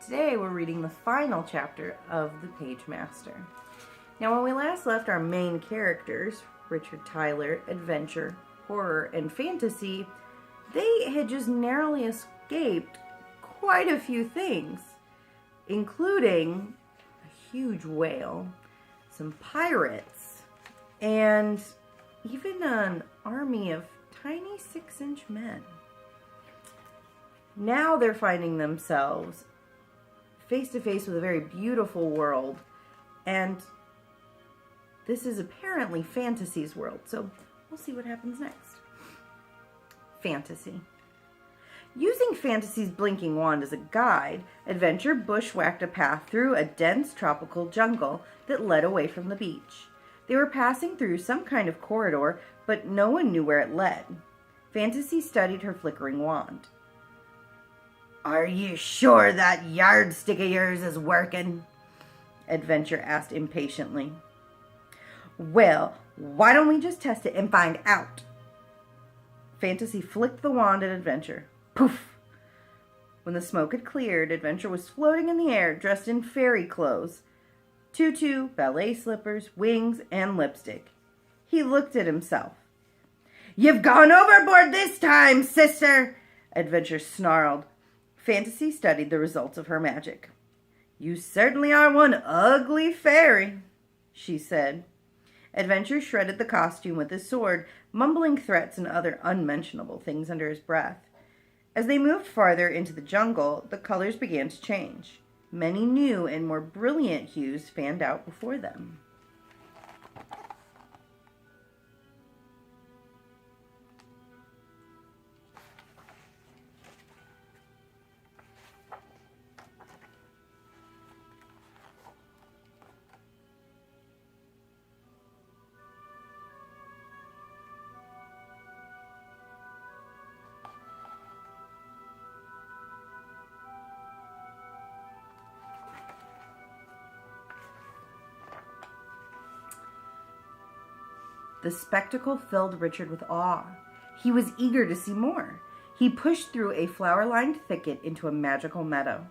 Today we're reading the final chapter of the Pagemaster. Now, when we last left our main characters, Richard Tyler, adventure, horror, and fantasy, they had just narrowly escaped quite a few things, including a huge whale, some pirates, and even an army of tiny 6-inch men. Now they're finding themselves face to face with a very beautiful world, and this is apparently fantasy's world, so we'll see what happens next. Fantasy. Using Fantasy's blinking wand as a guide, Adventure bushwhacked a path through a dense tropical jungle that led away from the beach. They were passing through some kind of corridor, but no one knew where it led. Fantasy studied her flickering wand. "Are you sure that yardstick of yours is working?" Adventure asked impatiently. "Well, why don't we just test it and find out?" Fantasy flicked the wand at Adventure. Poof! When the smoke had cleared, Adventure was floating in the air, dressed in fairy clothes. Tutu, ballet slippers, wings, and lipstick. He looked at himself. "You've gone overboard this time, sister!" Adventure snarled. Fantasy studied the results of her magic. "You certainly are one ugly fairy," she said. Adventure shredded the costume with his sword, mumbling threats and other unmentionable things under his breath. As they moved farther into the jungle, the colors began to change. Many new and more brilliant hues fanned out before them. The spectacle filled Richard with awe. He was eager to see more. He pushed through a flower-lined thicket into a magical meadow.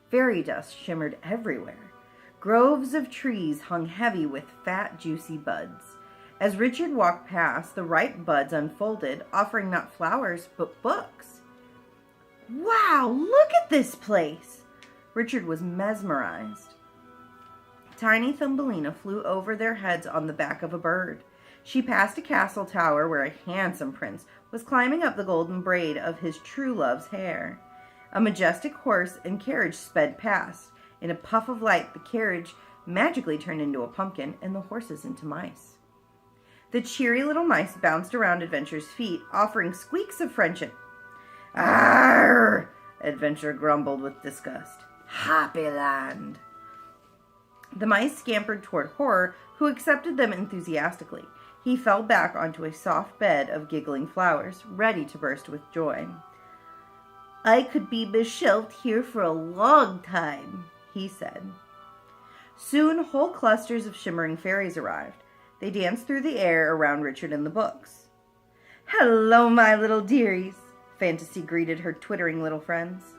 Fairy dust shimmered everywhere. Groves of trees hung heavy with fat, juicy buds. As Richard walked past, the ripe buds unfolded, offering not flowers, but books. "Wow, look at this place!" Richard was mesmerized. Tiny Thumbelina flew over their heads on the back of a bird. She passed a castle tower where a handsome prince was climbing up the golden braid of his true love's hair. A majestic horse and carriage sped past. In a puff of light, the carriage magically turned into a pumpkin and the horses into mice. The cheery little mice bounced around Adventure's feet, offering squeaks of friendship. "Arr!" Adventure grumbled with disgust. "Happy land!" The mice scampered toward Horror, who accepted them enthusiastically. He fell back onto a soft bed of giggling flowers, ready to burst with joy. "I could be shelved here for a long time," he said. Soon, whole clusters of shimmering fairies arrived. They danced through the air around Richard and the books. "Hello, my little dearies," Fantasy greeted her twittering little friends.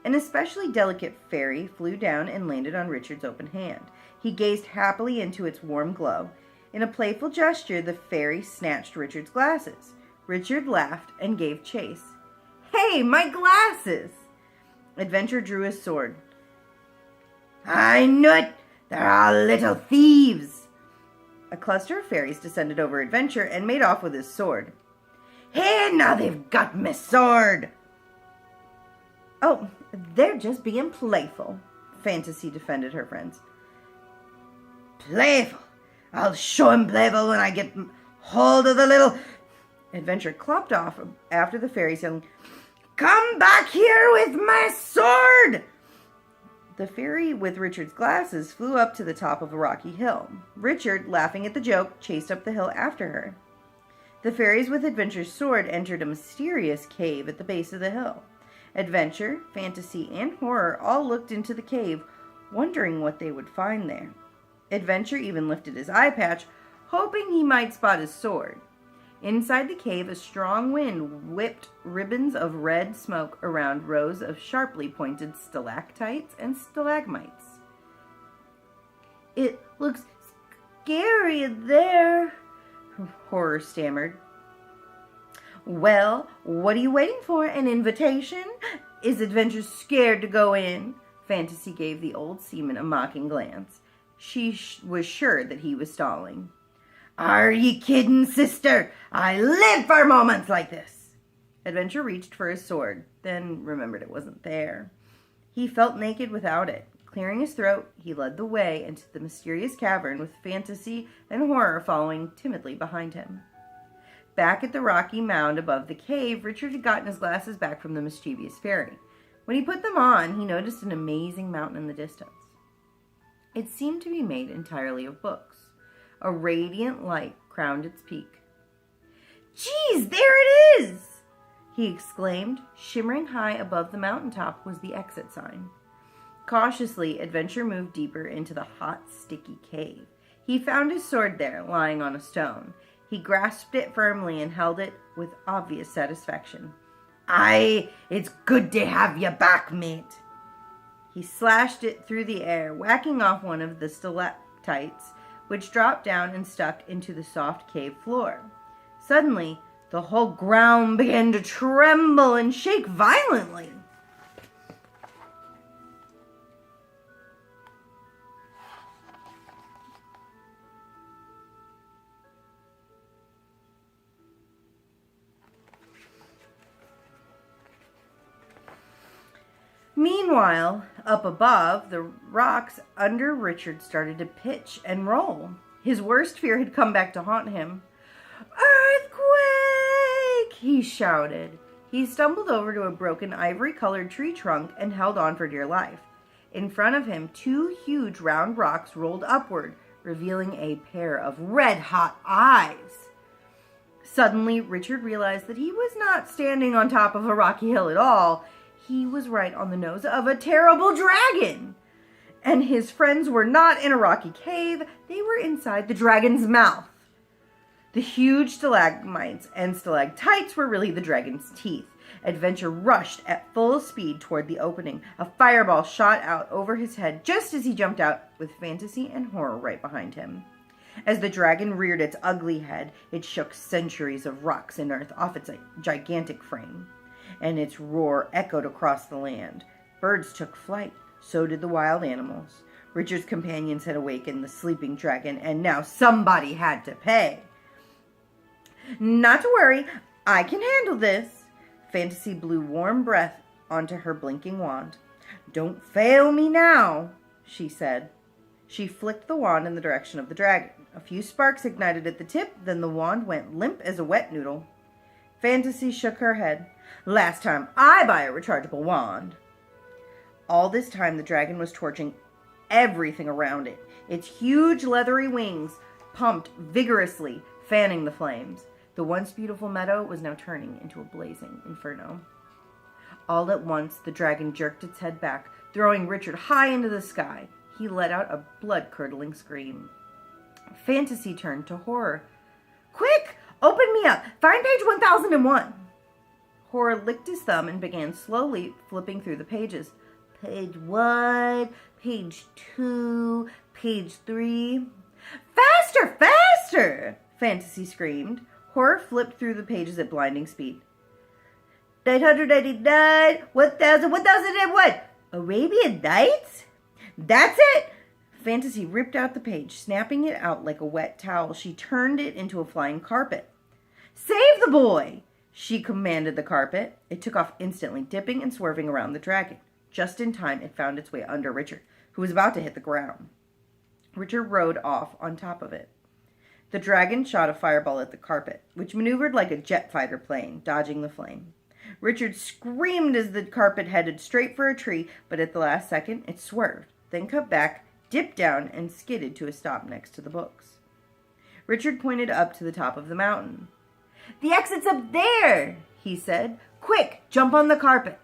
An especially delicate fairy flew down and landed on Richard's open hand. He gazed happily into its warm glow. In a playful gesture, the fairy snatched Richard's glasses. Richard laughed and gave chase. "Hey, my glasses!" Adventure drew his sword. "I knew it! They're all little thieves!" A cluster of fairies descended over Adventure and made off with his sword. "Hey, now they've got my sword!" "Oh, they're just being playful," Fantasy defended her friends. "Playful? I'll show him playful when I get hold of the little..." Adventure clopped off after the fairies, yelling, "Come back here with my sword!" The fairy with Richard's glasses flew up to the top of a rocky hill. Richard, laughing at the joke, chased up the hill after her. The fairies with Adventure's sword entered a mysterious cave at the base of the hill. Adventure, Fantasy, and Horror all looked into the cave, wondering what they would find there. Adventure even lifted his eye patch, hoping he might spot his sword. Inside the cave, a strong wind whipped ribbons of red smoke around rows of sharply pointed stalactites and stalagmites. "It looks scary in there," Horror stammered. "Well, what are you waiting for? An invitation? Is Adventure scared to go in?" Fantasy gave the old seaman a mocking glance. She was sure that he was stalling. "Are ye kiddin', sister? I live for moments like this." Adventure reached for his sword, then remembered it wasn't there. He felt naked without it. Clearing his throat, he led the way into the mysterious cavern with Fantasy and Horror following timidly behind him. Back at the rocky mound above the cave, Richard had gotten his glasses back from the mischievous fairy. When he put them on, he noticed an amazing mountain in the distance. It seemed to be made entirely of books. A radiant light crowned its peak. "Geez, there it is!" he exclaimed. Shimmering high above the mountaintop was the exit sign. Cautiously, Adventure moved deeper into the hot, sticky cave. He found his sword there, lying on a stone. He grasped it firmly and held it with obvious satisfaction. "Aye, it's good to have you back, mate." He slashed it through the air, whacking off one of the stalactites, which dropped down and stuck into the soft cave floor. Suddenly, the whole ground began to tremble and shake violently. Meanwhile, up above, the rocks under Richard started to pitch and roll. His worst fear had come back to haunt him. "Earthquake!" he shouted. He stumbled over to a broken ivory-colored tree trunk and held on for dear life. In front of him, two huge round rocks rolled upward, revealing a pair of red-hot eyes. Suddenly, Richard realized that he was not standing on top of a rocky hill at all. He was right on the nose of a terrible dragon. And his friends were not in a rocky cave. They were inside the dragon's mouth. The huge stalagmites and stalactites were really the dragon's teeth. Adventure rushed at full speed toward the opening. A fireball shot out over his head just as he jumped out, with Fantasy and Horror right behind him. As the dragon reared its ugly head, it shook centuries of rocks and earth off its gigantic frame, and its roar echoed across the land. Birds took flight, so did the wild animals. Richard's companions had awakened the sleeping dragon, and now somebody had to pay. "Not to worry, I can handle this." Fantasy blew warm breath onto her blinking wand. "Don't fail me now," she said. She flicked the wand in the direction of the dragon. A few sparks ignited at the tip, then the wand went limp as a wet noodle. Fantasy shook her head. "Last time I buy a rechargeable wand." All this time, the dragon was torching everything around it. Its huge leathery wings pumped vigorously, fanning the flames. The once beautiful meadow was now turning into a blazing inferno. All at once, the dragon jerked its head back, throwing Richard high into the sky. He let out a blood-curdling scream. Fantasy turned to Horror. "Quick! Open me up! Find page 1001! Horror licked his thumb and began slowly flipping through the pages. Page 1, page 2, page 3. "Faster! Faster!" Fantasy screamed. Horror flipped through the pages at blinding speed. 999, 1000, 1001. Arabian Nights? That's it! Fantasy ripped out the page, snapping it out like a wet towel. She turned it into a flying carpet. "Save the boy!" she commanded the carpet. It took off instantly, dipping and swerving around the dragon. Just in time, it found its way under Richard, who was about to hit the ground. Richard rode off on top of it. The dragon shot a fireball at the carpet, which maneuvered like a jet fighter plane, dodging the flame. Richard screamed as the carpet headed straight for a tree, but at the last second, it swerved, then cut back, dipped down, and skidded to a stop next to the books. Richard pointed up to the top of the mountain. "The exit's up there," he said. "Quick, jump on the carpet."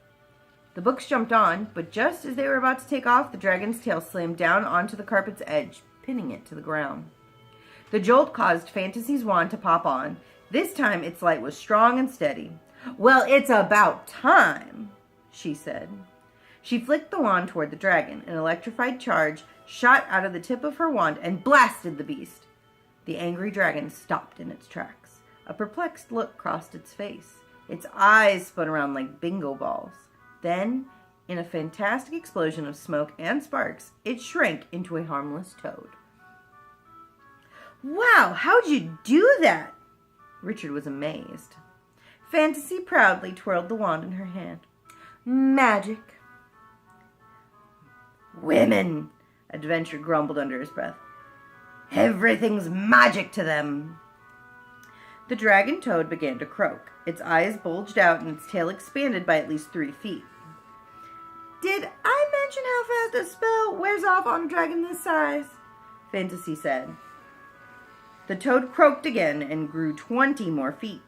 The books jumped on, but just as they were about to take off, the dragon's tail slammed down onto the carpet's edge, pinning it to the ground. The jolt caused Fantasy's wand to pop on. This time its light was strong and steady. "Well, it's about time," she said. She flicked the wand toward the dragon. An electrified charge shot out of the tip of her wand and blasted the beast. The angry dragon stopped in its tracks. A perplexed look crossed its face. Its eyes spun around like bingo balls. Then, in a fantastic explosion of smoke and sparks, it shrank into a harmless toad. "Wow, how'd you do that?" Richard was amazed. Fantasy proudly twirled the wand in her hand. "Magic." "Women," Adventure grumbled under his breath. "Everything's magic to them." The dragon toad began to croak. Its eyes bulged out and its tail expanded by at least 3 feet. "Did I mention how fast a spell wears off on a dragon this size?" Fantasy said. The toad croaked again and grew 20 more feet.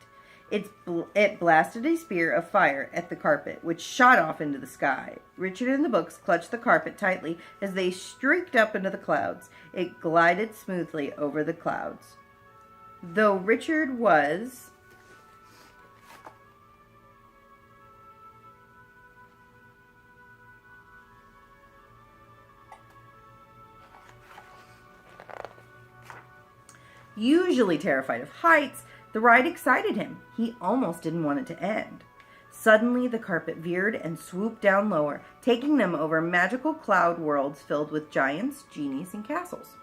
It blasted a spear of fire at the carpet, which shot off into the sky. Richard and the books clutched the carpet tightly as they streaked up into the clouds. It glided smoothly over the clouds. Though Richard was usually terrified of heights, the ride excited him. He almost didn't want it to end. Suddenly, the carpet veered and swooped down lower, taking them over magical cloud worlds filled with giants, genies, and castles.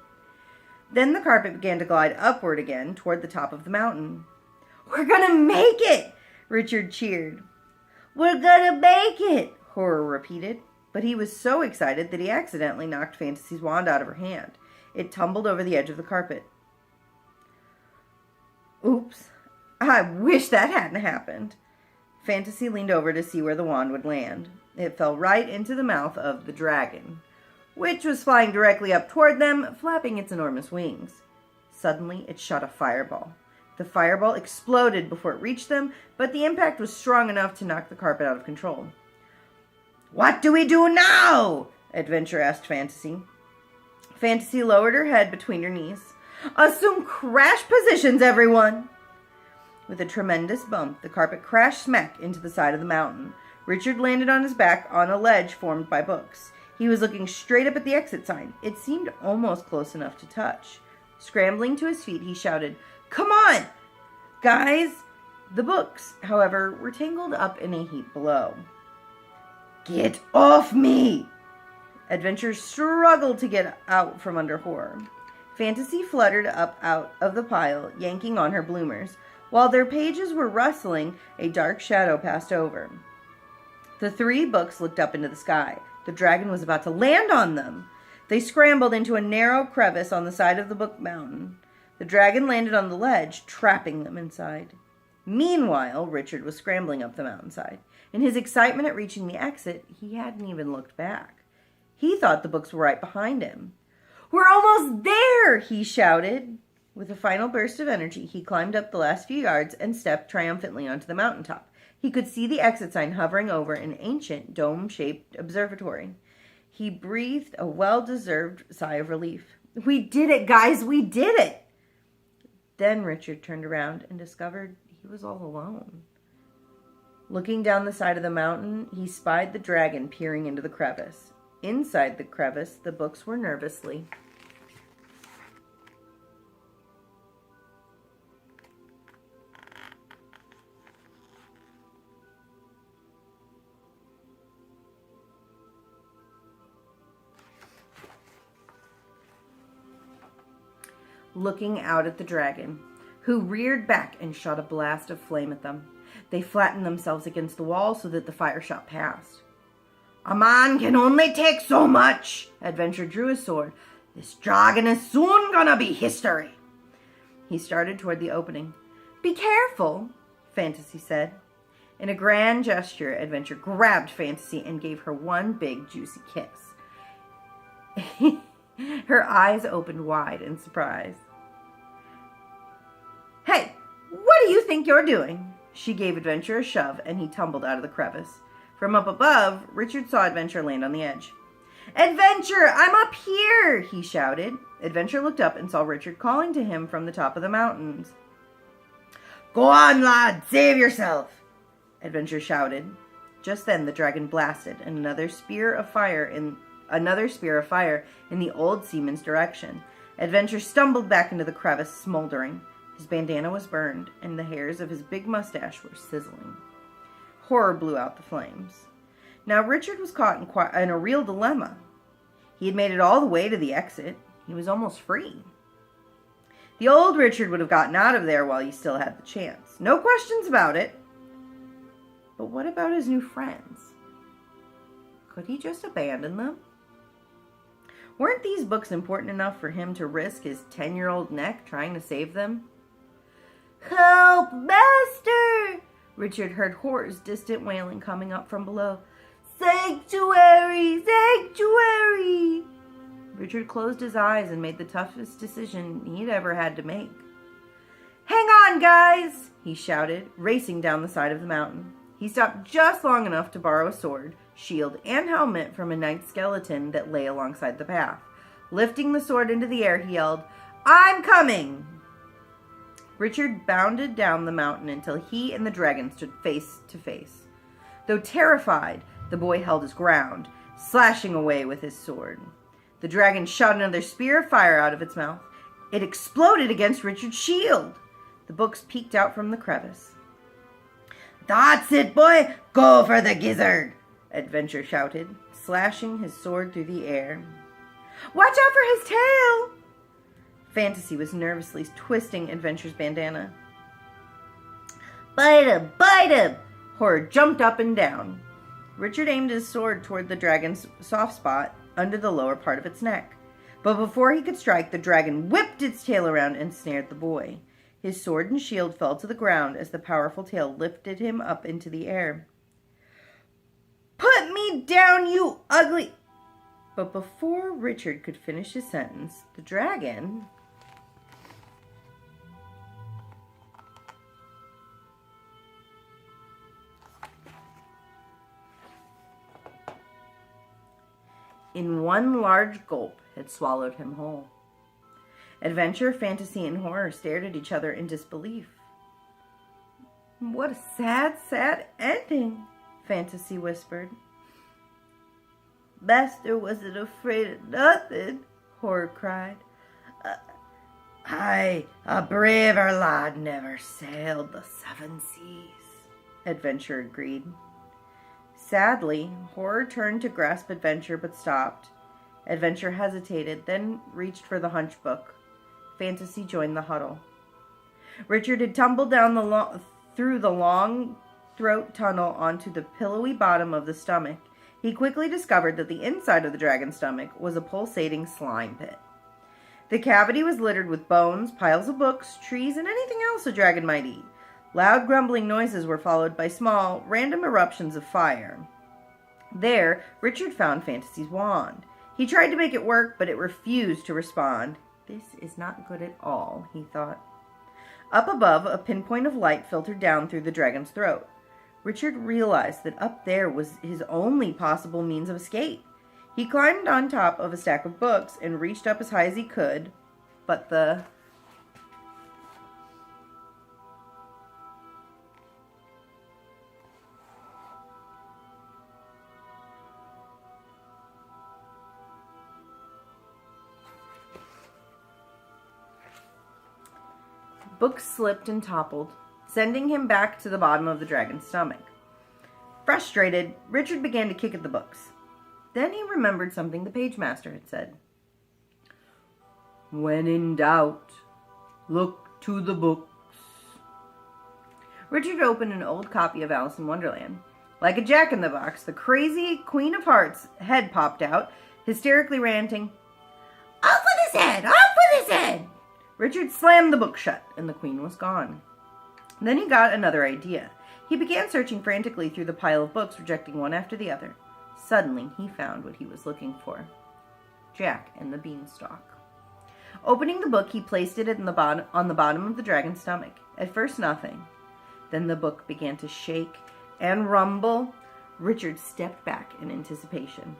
Then the carpet began to glide upward again toward the top of the mountain. "We're gonna make it!" Richard cheered. "We're gonna make it!" Horror repeated. But he was so excited that he accidentally knocked Fantasy's wand out of her hand. It tumbled over the edge of the carpet. "Oops, I wish that hadn't happened." Fantasy leaned over to see where the wand would land. It fell right into the mouth of the dragon, which was flying directly up toward them, flapping its enormous wings. Suddenly, it shot a fireball. The fireball exploded before it reached them, but the impact was strong enough to knock the carpet out of control. "What do we do now?" Adventure asked Fantasy. Fantasy lowered her head between her knees. "Assume crash positions, everyone!" With a tremendous bump, the carpet crashed smack into the side of the mountain. Richard landed on his back on a ledge formed by books. He was looking straight up at the exit sign. It seemed almost close enough to touch. Scrambling to his feet, he shouted, "Come on, guys!" The books, however, were tangled up in a heap below. "Get off me!" Adventure struggled to get out from under Horror. Fantasy fluttered up out of the pile, yanking on her bloomers. While their pages were rustling, a dark shadow passed over. The 3 books looked up into the sky. The dragon was about to land on them. They scrambled into a narrow crevice on the side of the book mountain. The dragon landed on the ledge, trapping them inside. Meanwhile, Richard was scrambling up the mountainside. In his excitement at reaching the exit, he hadn't even looked back. He thought the books were right behind him. "We're almost there!" he shouted. With a final burst of energy, he climbed up the last few yards and stepped triumphantly onto the mountaintop. He could see the exit sign hovering over an ancient dome-shaped observatory. He breathed a well-deserved sigh of relief. "We did it, guys! We did it!" Then Richard turned around and discovered he was all alone. Looking down the side of the mountain, he spied the dragon peering into the crevice. Inside the crevice, the books were nervously looking out at the dragon, who reared back and shot a blast of flame at them. They flattened themselves against the wall so that the fire shot past. "A man can only take so much." Adventure drew his sword. "This dragon is soon gonna be history." He started toward the opening. "Be careful," Fantasy said. In a grand gesture, Adventure grabbed Fantasy and gave her one big, juicy kiss. Her eyes opened wide in surprise. "Hey, what do you think you're doing?" She gave Adventure a shove, and he tumbled out of the crevice. From up above, Richard saw Adventure land on the edge. "Adventure, I'm up here!" he shouted. Adventure looked up and saw Richard calling to him from the top of the mountains. Go on, lad, save yourself, Adventure shouted. Just then the dragon blasted, and another spear of fire in the old seaman's direction. Adventure stumbled back into the crevice, smoldering. His bandana was burned, and the hairs of his big mustache were sizzling. Horror blew out the flames. Now Richard was caught in a real dilemma. He had made it all the way to the exit. He was almost free. The old Richard would have gotten out of there while he still had the chance. No questions about it. But what about his new friends? Could he just abandon them? Weren't these books important enough for him to risk his 10-year-old neck trying to save them? Help, master! Richard heard Horror's distant wailing coming up from below. Sanctuary! Sanctuary! Richard closed his eyes and made the toughest decision he'd ever had to make. Hang on, guys! He shouted, racing down the side of the mountain. He stopped just long enough to borrow a sword, shield, and helmet from a night skeleton that lay alongside the path. Lifting the sword into the air, he yelled, I'm coming! Richard bounded down the mountain until he and the dragon stood face to face. Though terrified, the boy held his ground, slashing away with his sword. The dragon shot another spear of fire out of its mouth. It exploded against Richard's shield. The books peeked out from the crevice. That's it, boy! Go for the gizzard! Adventure shouted, slashing his sword through the air. Watch out for his tail! Fantasy was nervously twisting Adventure's bandana. Bite him! Bite him! Horror jumped up and down. Richard aimed his sword toward the dragon's soft spot under the lower part of its neck. But before he could strike, the dragon whipped its tail around and snared the boy. His sword and shield fell to the ground as the powerful tail lifted him up into the air. Put me down, you ugly... But before Richard could finish his sentence, the dragon... in one large gulp had swallowed him whole. Adventure, fantasy, and horror stared at each other in disbelief. What a sad, sad ending, Fantasy whispered. Master wasn't afraid of nothing, Horror cried. Aye, a braver lad never sailed the 7 seas, Adventure agreed. Sadly, Horror turned to grasp Adventure but stopped. Adventure hesitated, then reached for the hunch book. Fantasy joined the huddle. Richard had tumbled down through the long throat tunnel onto the pillowy bottom of the stomach. He quickly discovered that the inside of the dragon's stomach was a pulsating slime pit. The cavity was littered with bones, piles of books, trees, and anything else a dragon might eat. Loud grumbling noises were followed by small, random eruptions of fire. There, Richard found Fantasy's wand. He tried to make it work, but it refused to respond. This is not good at all, he thought. Up above, a pinpoint of light filtered down through the dragon's throat. Richard realized that up there was his only possible means of escape. He climbed on top of a stack of books and reached up as high as he could, but the books slipped and toppled, sending him back to the bottom of the dragon's stomach. Frustrated, Richard began to kick at the books. Then he remembered something the Pagemaster had said. When in doubt, look to the books. Richard opened an old copy of Alice in Wonderland. Like a jack-in-the-box, the crazy Queen of Hearts' head popped out, hysterically ranting, Off with his head! Off with his head! Richard slammed the book shut, and the queen was gone. Then he got another idea. He began searching frantically through the pile of books, rejecting one after the other. Suddenly, he found what he was looking for. Jack and the Beanstalk. Opening the book, he placed it on the bottom of the dragon's stomach. At first, nothing. Then the book began to shake and rumble. Richard stepped back in anticipation.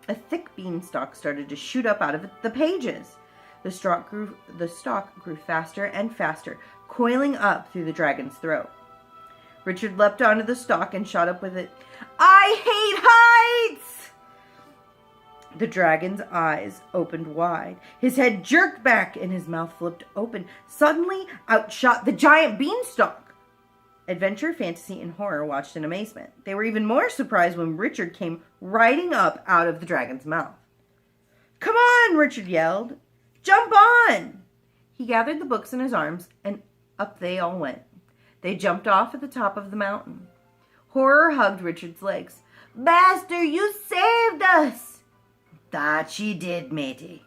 A thick beanstalk started to shoot up out of the pages. The stalk grew faster and faster, coiling up through the dragon's throat. Richard leapt onto the stalk and shot up with it. "I hate heights!" The dragon's eyes opened wide. His head jerked back and his mouth flipped open. Suddenly, out shot the giant beanstalk. Adventure, fantasy, and horror watched in amazement. They were even more surprised when Richard came riding up out of the dragon's mouth. "Come on," Richard yelled. "Jump on!" He gathered the books in his arms, and up they all went. They jumped off at the top of the mountain. Horror hugged Richard's legs. "Master, you saved us!" "That she did, matey."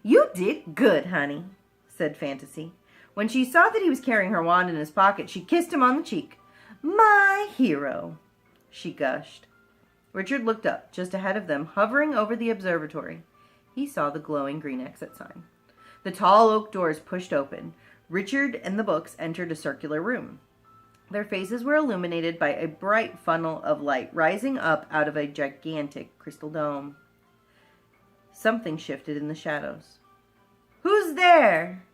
"You did good, honey," said Fantasy. When she saw that he was carrying her wand in his pocket, she kissed him on the cheek. "My hero," she gushed. Richard looked up, just ahead of them, hovering over the observatory. He saw the glowing green exit sign. The tall oak doors pushed open. Richard and the books entered a circular room. Their faces were illuminated by a bright funnel of light rising up out of a gigantic crystal dome. Something shifted in the shadows. "Who's there?"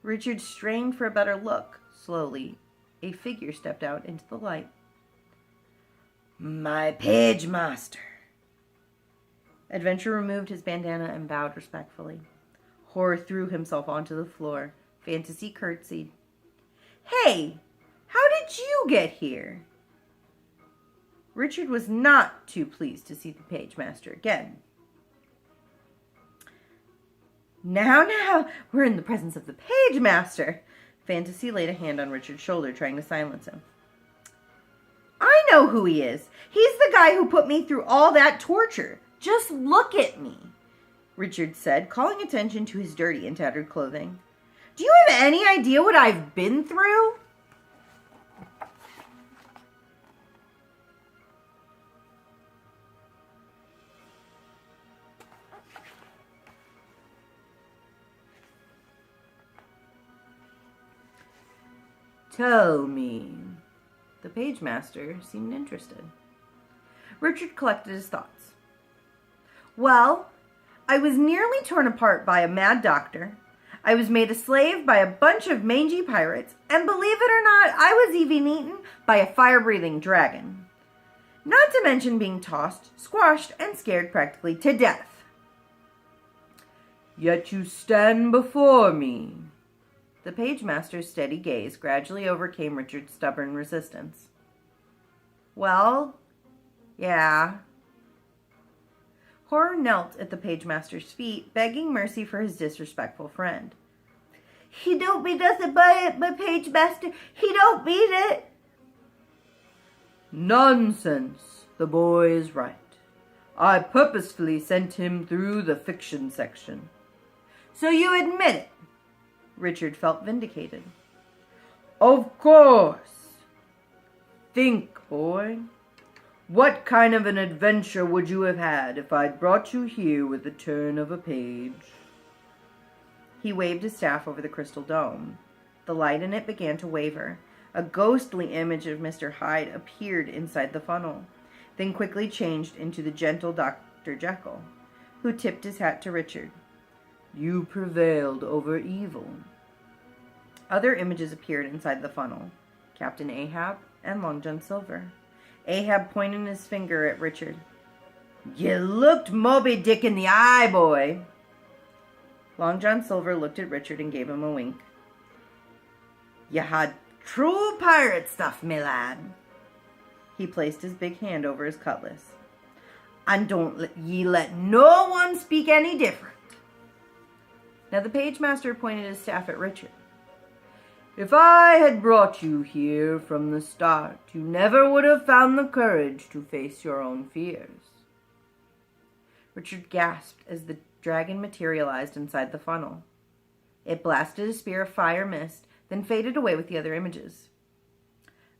Richard strained for a better look. Slowly, a figure stepped out into the light. "My Pagemaster." Adventure removed his bandana and bowed respectfully. Horror threw himself onto the floor. Fantasy curtsied. "Hey, how did you get here?" Richard was not too pleased to see the Pagemaster again. Now, we're in the presence of the Pagemaster." Fantasy laid a hand on Richard's shoulder, trying to silence him. "I know who he is. He's the guy who put me through all that torture. Just look at me," Richard said, calling attention to his dirty and tattered clothing. "Do you have any idea what I've been through?" "Tell me." The Pagemaster seemed interested. Richard collected his thoughts. "Well, I was nearly torn apart by a mad doctor. I was made a slave by a bunch of mangy pirates, and believe it or not, I was even eaten by a fire-breathing dragon. Not to mention being tossed, squashed, and scared practically to death." "Yet you stand before me." The Pagemaster's steady gaze gradually overcame Richard's stubborn resistance. "Well, yeah." Horror knelt at the Pagemaster's feet, begging mercy for his disrespectful friend. "He don't mean nothing by it, my Pagemaster. He don't mean it." "Nonsense. The boy is right. I purposefully sent him through the fiction section." "So you admit it?" Richard felt vindicated. "Of course. Think, boy. What kind of an adventure would you have had if I'd brought you here with the turn of a page?" He waved his staff over the crystal dome. The light in it began to waver. A ghostly image of Mr. Hyde appeared inside the funnel, then quickly changed into the gentle Dr. Jekyll, who tipped his hat to Richard. "You prevailed over evil." Other images appeared inside the funnel. Captain Ahab and Long John Silver. Ahab pointed his finger at Richard. "You looked Moby Dick in the eye, boy." Long John Silver looked at Richard and gave him a wink. "You had true pirate stuff, me lad." He placed his big hand over his cutlass. "And don't ye let no one speak any different." Now the Pagemaster pointed his staff at Richard. "If I had brought you here from the start, you never would have found the courage to face your own fears." Richard gasped as the dragon materialized inside the funnel. It blasted a spear of fire mist, then faded away with the other images.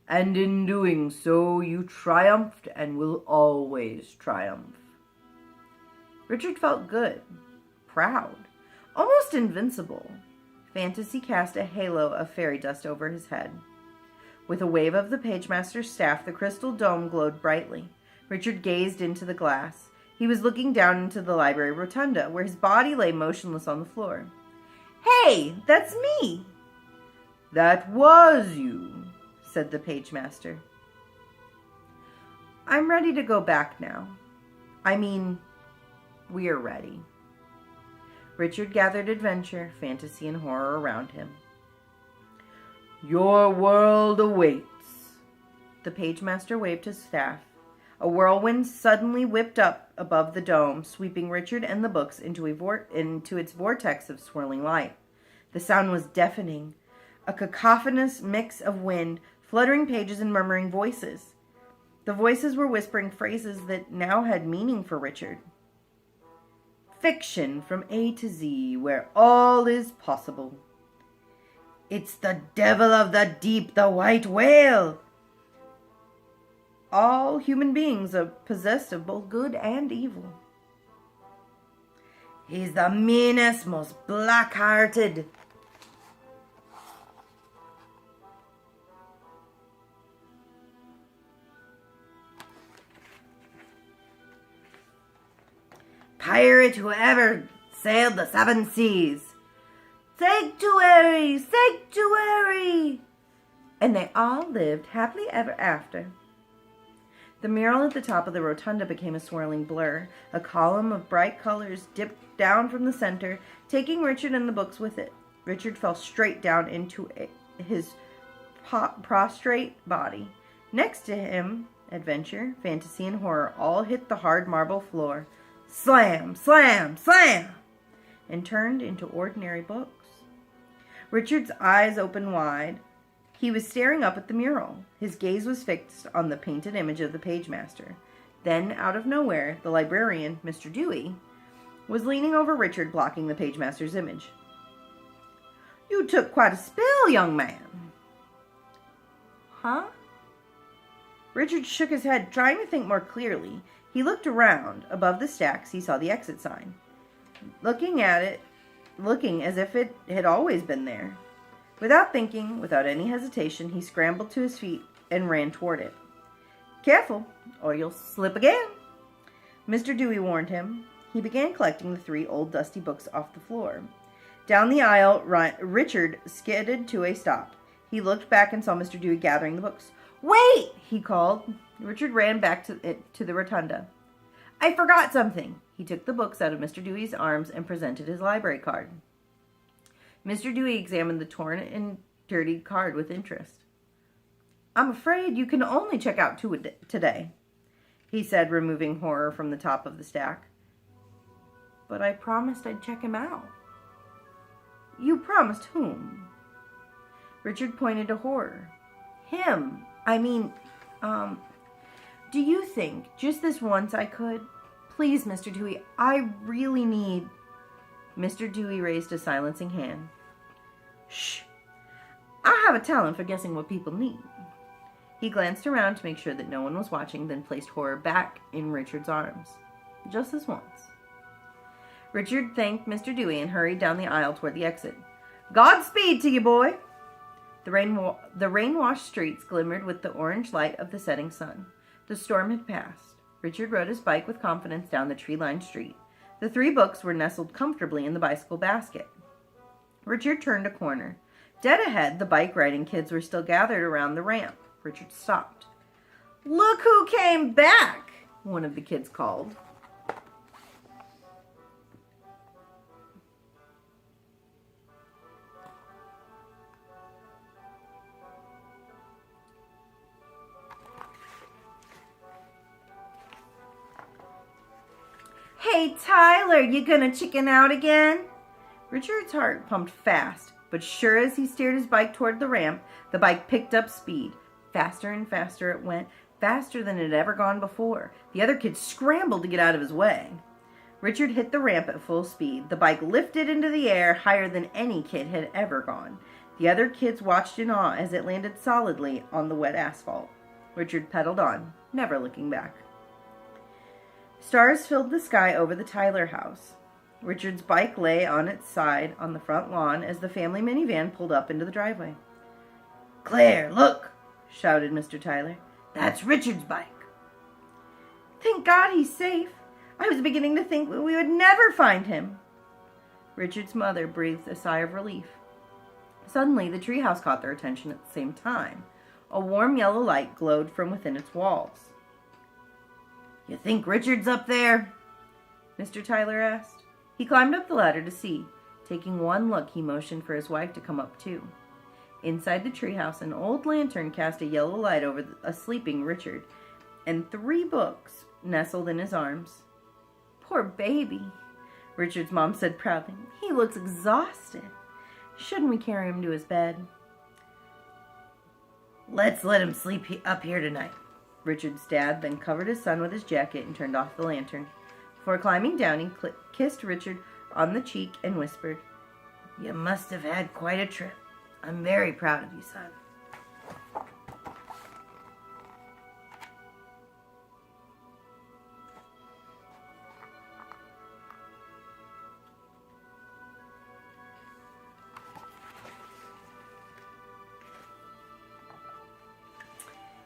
"And in doing so, you triumphed and will always triumph." Richard felt good, proud, almost invincible. Fantasy cast a halo of fairy dust over his head. With a wave of the Pagemaster's staff, the crystal dome glowed brightly. Richard gazed into the glass. He was looking down into the library rotunda, where his body lay motionless on the floor. "Hey, that's me!" "That was you," said the pagemaster. "I'm ready to go back now. I mean, we're ready." Richard gathered adventure, fantasy, and horror around him. "Your world awaits." The pagemaster waved his staff. A whirlwind suddenly whipped up above the dome, sweeping Richard and the books into its vortex of swirling light. The sound was deafening, a cacophonous mix of wind, fluttering pages, and murmuring voices. The voices were whispering phrases that now had meaning for Richard. "Fiction from A to Z, where all is possible." "It's the devil of the deep, the white whale." All human beings are possessed of both good and evil. "He's the meanest, most black-hearted." "Pirate who ever sailed the 7 seas. Sanctuary! Sanctuary!" And they all lived happily ever after. The mural at the top of the rotunda became a swirling blur. A column of bright colors dipped down from the center, taking Richard and the books with it. Richard fell straight down into his prostrate body. Next to him, adventure, fantasy, and horror all hit the hard marble floor. Slam, slam, slam! And turned into ordinary books. Richard's eyes opened wide. He was staring up at the mural. His gaze was fixed on the painted image of the pagemaster. Then, out of nowhere, the librarian, Mr. Dewey, was leaning over Richard, blocking the pagemaster's image. "You took quite a spill, young man." "Huh?" Richard shook his head, trying to think more clearly. He looked around. Above the stacks, he saw the exit sign. Looking as if it had always been there. Without thinking, without any hesitation, he scrambled to his feet and ran toward it. "Careful, or you'll slip again," Mr. Dewey warned him. He began collecting the 3 old dusty books off the floor. Down the aisle, Richard skidded to a stop. He looked back and saw Mr. Dewey gathering the books. "Wait!" he called. Richard ran back to the rotunda. "I forgot something." He took the books out of Mr. Dewey's arms and presented his library card. Mr. Dewey examined the torn and dirty card with interest. "I'm afraid you can only check out 2 today," he said, removing horror from the top of the stack. "But I promised I'd check him out." "You promised whom?" Richard pointed to horror. "Him. I mean, do you think just this once I could? Please, Mr. Dewey, I really need..." Mr. Dewey raised a silencing hand. "Shh! I have a talent for guessing what people need." He glanced around to make sure that no one was watching, then placed horror back in Richard's arms. Just this once. Richard thanked Mr. Dewey and hurried down the aisle toward the exit. "Godspeed to you, boy!" The rain-washed streets glimmered with the orange light of the setting sun. The storm had passed. Richard rode his bike with confidence down the tree-lined street. The 3 books were nestled comfortably in the bicycle basket. Richard turned a corner. Dead ahead, the bike-riding kids were still gathered around the ramp. Richard stopped. "Look who came back!" one of the kids called. "Hey, Tyler, you gonna chicken out again?" Richard's heart pumped fast, but sure as he steered his bike toward the ramp, the bike picked up speed. Faster and faster it went, faster than it had ever gone before. The other kids scrambled to get out of his way. Richard hit the ramp at full speed. The bike lifted into the air higher than any kid had ever gone. The other kids watched in awe as it landed solidly on the wet asphalt. Richard pedaled on, never looking back. Stars filled the sky over the Tyler house. Richard's bike lay on its side on the front lawn as the family minivan pulled up into the driveway. "Claire, look!" shouted Mr. Tyler. "That's Richard's bike." "Thank God he's safe. I was beginning to think we would never find him." Richard's mother breathed a sigh of relief. Suddenly, the treehouse caught their attention at the same time. A warm yellow light glowed from within its walls. "You think Richard's up there?" Mr. Tyler asked. He climbed up the ladder to see. Taking one look, he motioned for his wife to come up too. Inside the treehouse, an old lantern cast a yellow light over a sleeping Richard, and 3 books nestled in his arms. "Poor baby," Richard's mom said proudly. "He looks exhausted. Shouldn't we carry him to his bed?" "Let's let him sleep up here tonight." Richard's dad then covered his son with his jacket and turned off the lantern. Before climbing down, he kissed Richard on the cheek and whispered, "You must have had quite a trip. I'm very proud of you, son."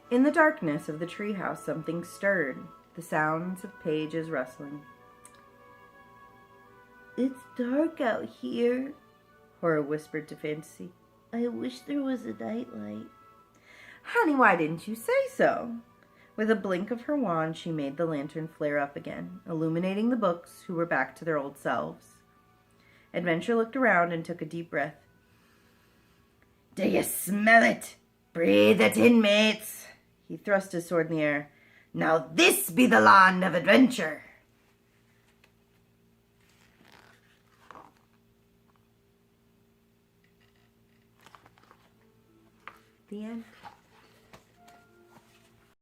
In the darkness of the treehouse, something stirred, the sounds of pages rustling. "It's dark out here," Horror whispered to Fantasy. "I wish there was a nightlight." "Honey, why didn't you say so?" With a blink of her wand, she made the lantern flare up again, illuminating the books, who were back to their old selves. Adventure looked around and took a deep breath. "Do you smell it? Breathe it in, mates." He thrust his sword in the air. "Now this be the land of adventure." The end.